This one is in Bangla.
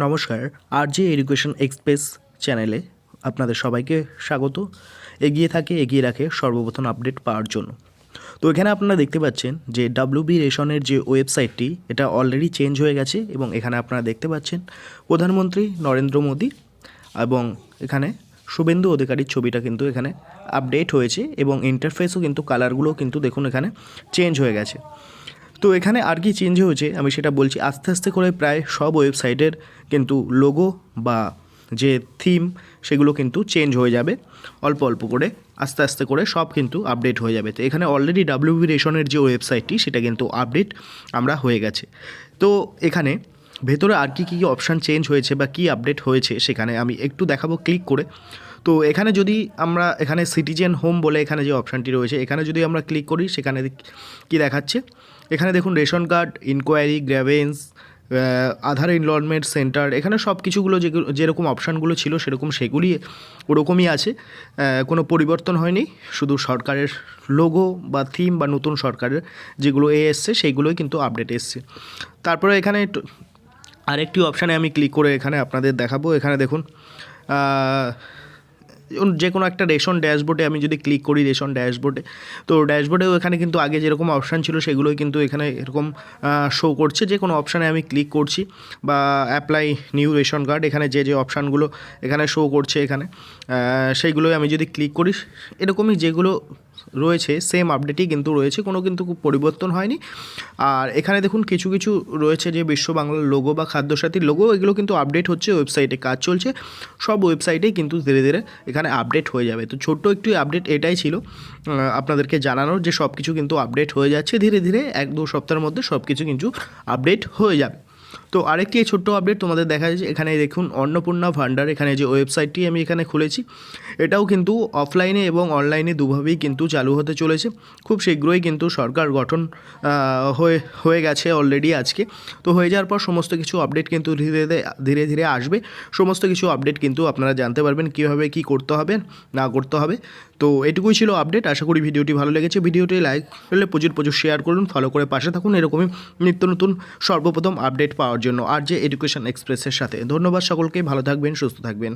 নমস্কার, আরজে এডুকেশন এক্সপ্রেস চ্যানেলে আপনাদের সবাইকে স্বাগত। এগিয়ে রাখে সর্বপ্রথম আপডেট পাওয়ার জন্য। তো এখানে আপনারা দেখতে পাচ্ছেন যে ডাব্লিউবি রেশনের যে ওয়েবসাইটটি এটা অলরেডি চেঞ্জ হয়ে গেছে এবং এখানে আপনারা দেখতে পাচ্ছেন প্রধানমন্ত্রী নরেন্দ্র মোদী এবং এখানে শুভেন্দু অধিকারীর ছবিটা কিন্তু এখানে আপডেট হয়েছে এবং ইন্টারফেসও কিন্তু কালারগুলো কিন্তু দেখুন এখানে চেঞ্জ হয়ে গেছে। তো এখানে আর কি চেঞ্জ হয়েছে আমি সেটা বলছি। আস্তে আস্তে করে প্রায় সব ওয়েবসাইটের কিন্তু লোগো বা যে থিম সেগুলো কিন্তু চেঞ্জ হয়ে যাবে অল্প অল্প করে, আস্তে আস্তে করে সব কিন্তু আপডেট হয়ে যাবে। তো এখানে অলরেডি ডাব্লিউবি রেশনের যে ওয়েবসাইটটি সেটা কিন্তু আপডেট আমরা হয়ে গেছে। তো এখানে ভেতরে আর কি অপশান চেঞ্জ হয়েছে বা কি আপডেট হয়েছে সেখানে আমি একটু দেখাবো ক্লিক করে। তো এখানে যদি আমরা এখানে সিটিজেন হোম বলে এখানে যে অপশানটি রয়েছে এখানে যদি আমরা ক্লিক করি সেখানে কি দেখাচ্ছে, এখানে দেখুন রেশন কার্ড, ইনকোয়ারি, গ্র্যাভেন্স, আধার এনরোলমেন্ট সেন্টার, এখানে সব কিছুগুলো যেরকম অপশানগুলো ছিল সেরকম সেগুলি ওরকমই আছে, কোনো পরিবর্তন হয়নি। শুধু সরকারের লোগো বা থিম বা নতুন সরকারের যেগুলো এসছে সেইগুলোই কিন্তু আপডেট এসছে। তারপরে এখানে আরেকটি অপশানে আমি ক্লিক করে এখানে আপনাদের দেখাবো। এখানে দেখুন যে কোনো একটা রেশন ড্যাশবোর্ডে আমি যদি ক্লিক করি, রেশন ড্যাশবোর্ডে, তো ড্যাশবোর্ডেও এখানে কিন্তু আগে যেরকম অপশান ছিল সেগুলোই কিন্তু এখানে এরকম শো করছে। যে কোনো অপশানে আমি ক্লিক করছি বা অ্যাপ্লাই নিউ রেশন কার্ড, এখানে যে অপশানগুলো এখানে শো করছে এখানে সেইগুলোই আমি যদি ক্লিক করি এরকমই যেগুলো রয়েছে সেম আপডেটই কিন্তু রয়েছে, কোনো কিন্তু পরিবর্তন হয়নি। আর এখানে দেখুন কিছু কিছু রয়েছে যে বিশ্ব বাংলার লোগো বা খাদ্যসাথীর লোগো, এগুলো কিন্তু আপডেট হচ্ছে, ওয়েবসাইটে কাজ চলছে, সব ওয়েবসাইটেই কিন্তু ধীরে ধীরে এখানে আপডেট হয়ে যাবে। তো ছোট্ট একটু আপডেট এটাই ছিল আপনাদেরকে জানানোর, যে সব কিছু কিন্তু আপডেট হয়ে যাচ্ছে ধীরে ধীরে, 1-2 সপ্তাহের মধ্যে সব কিছু কিন্তু আপডেট হয়ে যাবে। তো আরেকটি এই ছোট্ট আপডেট তোমাদের দেখা যাচ্ছে, এখানে দেখুন অন্নপূর্ণা ভাণ্ডার, এখানে যে ওয়েবসাইটটি আমি এখানে খুলেছি এটাও কিন্তু অফলাইনে এবং অনলাইনে দুভাবেই কিন্তু চালু হতে চলেছে। খুব শীঘ্রই কিন্তু সরকার গঠন হয়ে গেছে অলরেডি আজকে। তো হয়ে যাওয়ার পর সমস্ত কিছু আপডেট কিন্তু ধীরে ধীরে আসবে। সমস্ত কিছু আপডেট কিন্তু আপনারা জানতে পারবেন কীভাবে কী করতে হবে না করতে হবে। তো এটুকুই ছিল আপডেট। আশা করি ভিডিওটি ভালো লেগেছে। ভিডিওটি লাইক করলে প্রচুর শেয়ার করুন, ফলো করে পাশে থাকুন এরকমই নিত্য নতুন সর্বপ্রথম আপডেট পাওয়ার জন্য আরজে এডুকেশন এক্সপ্রেসের সাথে। ধন্যবাদ সকলকে, ভালো থাকবেন, সুস্থ থাকবেন।